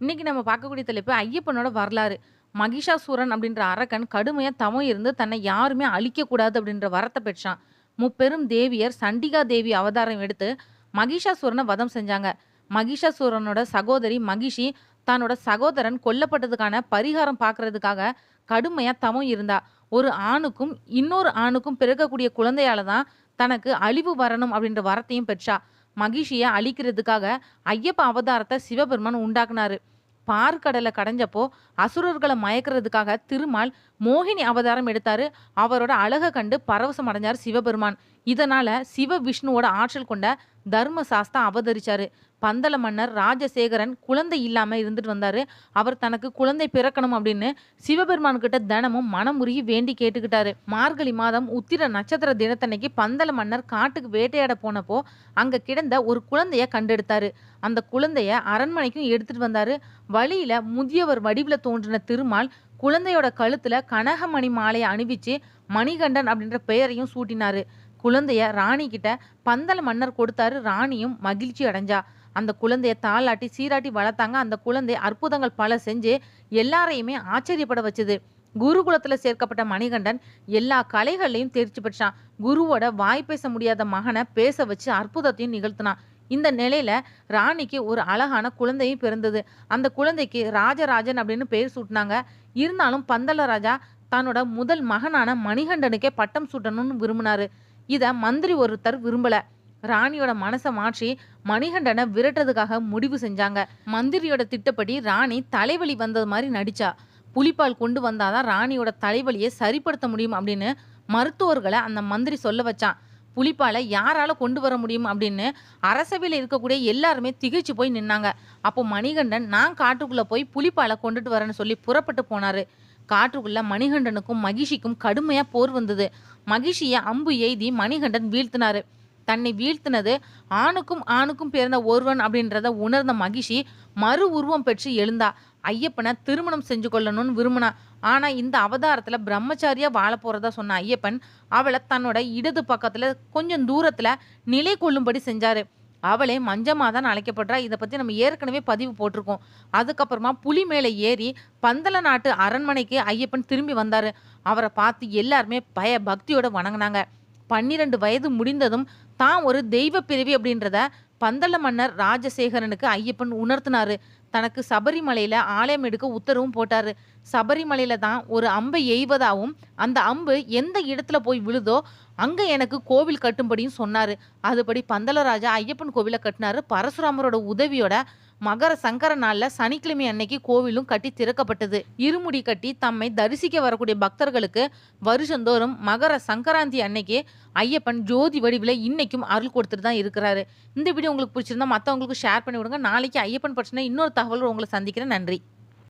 இன்னைக்கு நம்ம பார்க்கக்கூடிய தலைப்பு ஐயப்பனோட வரலாறு. மகிஷாசூரன் அப்படின்ற அரக்கன் கடுமையா தவம் இருந்து தன்னை யாருமே அழிக்கக்கூடாது அப்படின்ற வரத்த பெற்றான். முப்பெரும் தேவியர் சண்டிகா தேவி அவதாரம் எடுத்து மகிஷாசூரனை வதம் செஞ்சாங்க. மகிஷாசூரனோட சகோதரி மகிஷி தன்னோட சகோதரன் கொல்லப்பட்டதுக்கான பரிகாரம் பார்க்கறதுக்காக கடுமையா தவம் இருந்தா. ஒரு ஆணுக்கும் இன்னொரு ஆணுக்கும் பிறக்கக்கூடிய குழந்தையால தான் தனக்கு அழிவு வரணும் அப்படின்ற வரத்தையும் பெற்றா. மகிஷிய அழிக்கிறதுக்காக ஐயப்ப அவதாரத்தை சிவபெருமான் உண்டாக்குனாரு. பார்க்கடலை கடைஞ்சப்போ அசுரர்களை மயக்கிறதுக்காக திருமால் மோகினி அவதாரம் எடுத்தாரு. அவரோட அழகை கண்டு பரவசம் அடைஞ்சார் சிவபெருமான். இதனால சிவ விஷ்ணுவோட ஆற்றல் கொண்ட தர்ம சாஸ்தா அவதரிச்சாரு. பந்தல மன்னர் ராஜசேகரன் குழந்தை இல்லாம இருந்துட்டு வந்தாரு. அவர் தனக்கு குழந்தை பிறக்கணும் அப்படின்னு சிவபெருமான் கிட்ட தினமும் மனமுருகி வேண்டி கேட்டுக்கிட்டாரு. மார்கழி மாதம் உத்திர நட்சத்திர தினத்தன்னைக்கு பந்தல மன்னர் காட்டுக்கு வேட்டையாட போனப்போ அங்க கிடந்த ஒரு குழந்தைய கண்டெடுத்தாரு. அந்த குழந்தைய அரண்மனைக்கும் எடுத்துட்டு வந்தாரு. வழியில முதியவர் வடிவுல தோன்றின திருமால் குழந்தையோட கழுத்துல கனகமணி மாலையை அணிவிச்சு மணிகண்டன் அப்படின்ற பெயரையும் சூட்டினாரு. குழந்தைய ராணி கிட்ட பந்தல மன்னர் கொடுத்தாரு. ராணியும் மகிழ்ச்சி அடைஞ்சா. அந்த குழந்தைய தாளாட்டி சீராட்டி வளர்த்தாங்க. அந்த குழந்தை அற்புதங்கள் பல செஞ்சு எல்லாரையுமே ஆச்சரியப்பட வச்சுது. குருகுலத்துல சேர்க்கப்பட்ட மணிகண்டன் எல்லா கலைகள்லையும் தேர்ச்சி பெற்றான். குருவோட வாய் பேச முடியாத மகனை பேச வச்சு அற்புதத்தையும் நிகழ்த்தினான். இந்த நிலையில ராணிக்கு ஒரு அழகான குழந்தையும் பிறந்தது. அந்த குழந்தைக்கு ராஜராஜன் அப்படின்னு பேர் சூட்டினாங்க. இருந்தாலும் பந்தல ராஜா தன்னோட முதல் மகனான மணிகண்டனுக்கே பட்டம் சூட்டணும்னு விரும்பினாரு. இத மந்திரி ஒருத்தர் விரும்பல. ராணியோட மனசை மாற்றி மணிகண்டனை விரட்டுறதுக்காக முடிவு செஞ்சாங்க. மந்திரியோட திட்டப்படி ராணி தலைவலி வந்தது மாதிரி நடிச்சா. புலிப்பால் கொண்டு வந்தாதான் ராணியோட தலைவலியை சரிப்படுத்த முடியும் அப்படின்னு மருத்துவர்களை அந்த மந்திரி சொல்ல வச்சான். புலிப்பாலை யாரால கொண்டு வர முடியும் அப்படின்னு அரசவையில் இருக்கக்கூடிய எல்லாருமே திகைச்சு போய் நின்னாங்க. அப்போ மணிகண்டன் நான் காட்டுக்குள்ள போய் புலிப்பாலை கொண்டுட்டு வரேன்னு சொல்லி புறப்பட்டு போனாரு. காட்டுக்குள்ள மணிகண்டனுக்கும் மகிஷிக்கும் கடுமையா போர் வந்தது. மகிஷிய அம்பு எய்தி மணிகண்டன் வீழ்த்தினாரு. தன்னை வீழ்த்தினது ஆணுக்கும் ஆணுக்கும் பிறந்த ஒருவன் அப்படின்றத உணர்ந்த மகிஷி மறு உருவம் பெற்று எழுந்தா. ஐயப்பனை திருமணம் செஞ்சு கொள்ளணும்னு விரும்பினா. ஆனா இந்த அவதாரத்துல பிரம்மச்சாரியா வாழ போறதா சொன்ன ஐயப்பன் அவளை தன்னோட இடது பக்கத்துல கொஞ்சம் தூரத்துல நிலை கொள்ளும்படி செஞ்சாரு. அவளே மஞ்சமா தான் அழைக்கப்படுறா. இதை பத்தி நம்ம ஏற்கனவே பதிவு போட்டிருக்கோம். அதுக்கப்புறமா புலி மேலே ஏறி பந்தல நாட்டு அரண்மனைக்கு ஐயப்பன் திரும்பி வந்தாரு. அவரை பார்த்து எல்லாருமே பய பக்தியோட வணங்கினாங்க. 12 வயது முடிந்ததும் தான் ஒரு தெய்வ பிறவி அப்படின்றத பந்தல மன்னர் ராஜசேகரனுக்கு ஐயப்பன் உணர்த்தினாரு. தனக்கு சபரிமலையில ஆலயம் எடுக்க உத்தரவும் போட்டாரு. சபரிமலையில தான் ஒரு அம்பை எய்வதாவும் அந்த அம்பு எந்த இடத்துல போய் விழுதோ அங்க எனக்கு கோவில் கட்டும்படியும் சொன்னாரு. அதுபடி பந்தலராஜா ஐயப்பன் கோவிலை கட்டினாரு. பரசுராமரோட உதவியோட மகர சங்கர நாள்ல சனிக்கிழமை அன்னைக்கு கோவிலும் கட்டி திறக்கப்பட்டது. இருமுடி கட்டி தம்மை தரிசிக்க வரக்கூடிய பக்தர்களுக்கு வருஷந்தோறும் மகர சங்கராந்தி அன்னைக்கு ஐயப்பன் ஜோதி வடிவில் இன்னைக்கும் அருள் கொடுத்துட்டு தான் இருக்கிறாரு. இந்த வீடியோ உங்களுக்கு பிடிச்சிருந்தா மற்றவங்களுக்கு ஷேர் பண்ணி விடுங்க. நாளைக்கு ஐயப்பன் பற்றின இன்னொரு தகவல் உங்களை சந்திக்கிறேன். நன்றி.